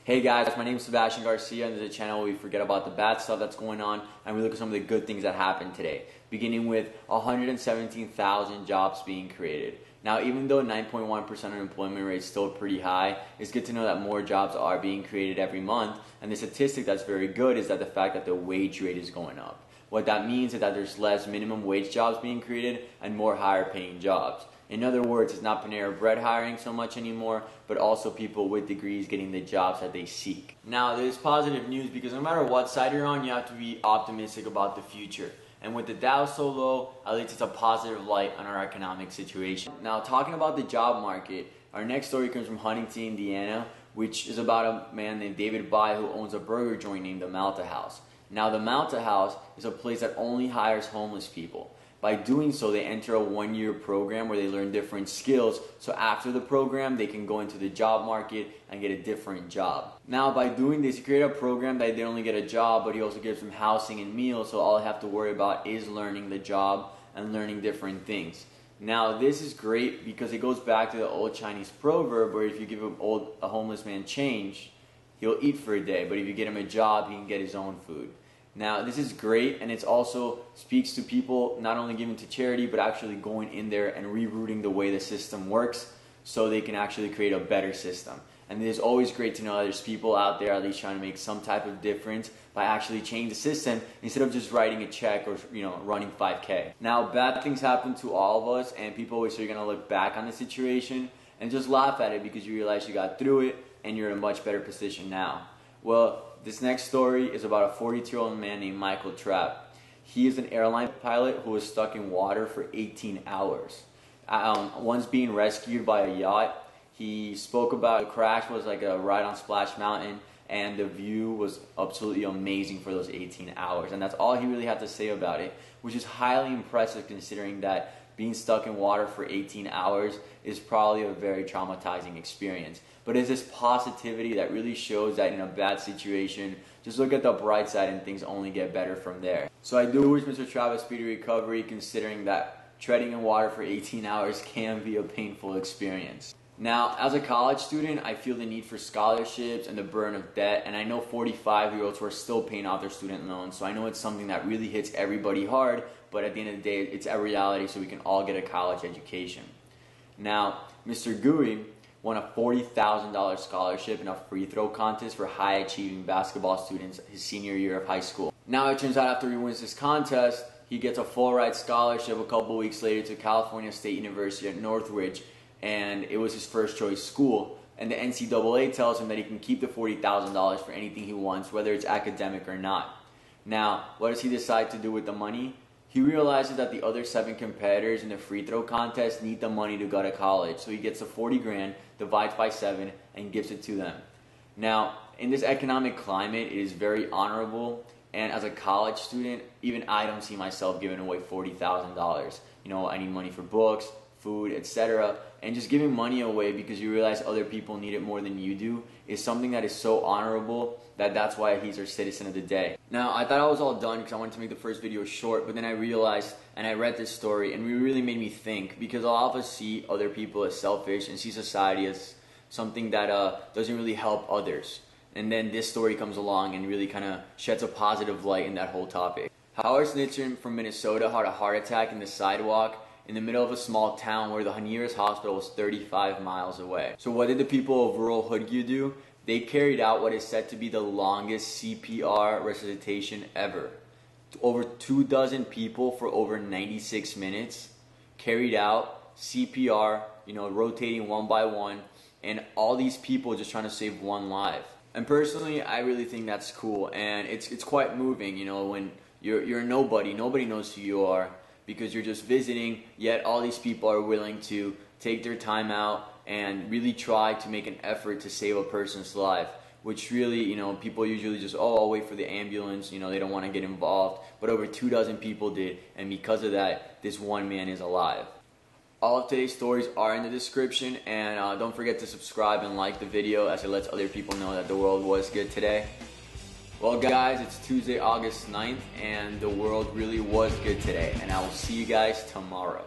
Hey guys, my name is Sebastian Garcia, and this is a channel where we forget about the bad stuff that's going on and we look at some of the good things that happened today, beginning with 117,000 jobs being created. Now, even though 9.1% unemployment rate is still pretty high, it's good to know that more jobs are being created every month, and the statistic that's very good is that the fact that the wage rate is going up. What that means is that there's less minimum wage jobs being created and more higher paying jobs. In other words, it's not Panera Bread hiring so much anymore, but also people with degrees getting the jobs that they seek. Now, there's positive news because no matter what side you're on, you have to be optimistic about the future. And with the Dow so low, at least it's a positive light on our economic situation. Now, talking about the job market, our next story comes from Huntington, Indiana, which is about a man named David Bai who owns a burger joint named the Malta House. Now, the Malta House is a place that only hires homeless people. By doing so, they enter a one-year program where they learn different skills. So after the program, they can go into the job market and get a different job. Now, by doing this, you create a program that they only get a job, but he also gives them housing and meals. So all they have to worry about is learning the job and learning different things. Now, this is great because it goes back to the old Chinese proverb where if you give a homeless man change, he'll eat for a day. But if you get him a job, he can get his own food. Now, this is great, and it also speaks to people not only giving to charity, but actually going in there and rerouting the way the system works so they can actually create a better system. And it is always great to know that there's people out there at least trying to make some type of difference by actually changing the system instead of just writing a check or running 5K. Now, bad things happen to all of us, and people always say you're going to look back on the situation and just laugh at it because you realize you got through it and you're in a much better position now. Well, this next story is about a 42-year-old man named Michael Trapp. He is an airline pilot who was stuck in water for 18 hours. Once being rescued by a yacht, he spoke about the crash was like a ride on Splash Mountain, and the view was absolutely amazing for those 18 hours. And that's all he really had to say about it, which is highly impressive considering that being stuck in water for 18 hours is probably a very traumatizing experience. But it's this positivity that really shows that in a bad situation, just look at the bright side and things only get better from there. So I do wish Mr. Trapp a speedy recovery considering that treading in water for 18 hours can be a painful experience. Now, as a college student, I feel the need for scholarships and the burden of debt, and I know 45-year-olds who are still paying off their student loans, so I know it's something that really hits everybody hard, but at the end of the day, it's a reality so we can all get a college education. Now, Mr. Gui won a $40,000 scholarship in a free throw contest for high-achieving basketball students his senior year of high school. Now, it turns out after he wins this contest, he gets a full-ride scholarship a couple weeks later to California State University at Northridge, and it was his first choice school. And the NCAA tells him that he can keep the $40,000 for anything he wants, whether it's academic or not. Now, what does he decide to do with the money? He realizes that the other 7 competitors in the free throw contest need the money to go to college. So he gets the 40 grand, divides by 7, and gives it to them. Now, in this economic climate, it is very honorable. And as a college student, even I don't see myself giving away $40,000. I need money for books, food, etc. And just giving money away because you realize other people need it more than you do is something that is so honorable that's why he's our citizen of the day. Now, I thought I was all done because I wanted to make the first video short, but then I realized and I read this story and it really made me think because a lot of us see other people as selfish and see society as something that doesn't really help others. And then this story comes along and really kind of sheds a positive light in that whole topic. Howard Snitzer from Minnesota had a heart attack in the sidewalk in the middle of a small town where the nearest hospital was 35 miles away. So what did the people of rural Hoodview do? They carried out what is said to be the longest CPR resuscitation ever. Over 24 people for over 96 minutes carried out CPR, rotating one by one, and all these people just trying to save one life. And personally, I really think that's cool, and it's quite moving, when you're nobody knows who you are, because you're just visiting, yet all these people are willing to take their time out and really try to make an effort to save a person's life, which really, people usually just, I'll wait for the ambulance, they don't want to get involved, but over 24 people did, and because of that, this one man is alive. All of today's stories are in the description, and don't forget to subscribe and like the video as it lets other people know that the world was good today. Well guys, it's Tuesday, August 9th, and the world really was good today, and I will see you guys tomorrow.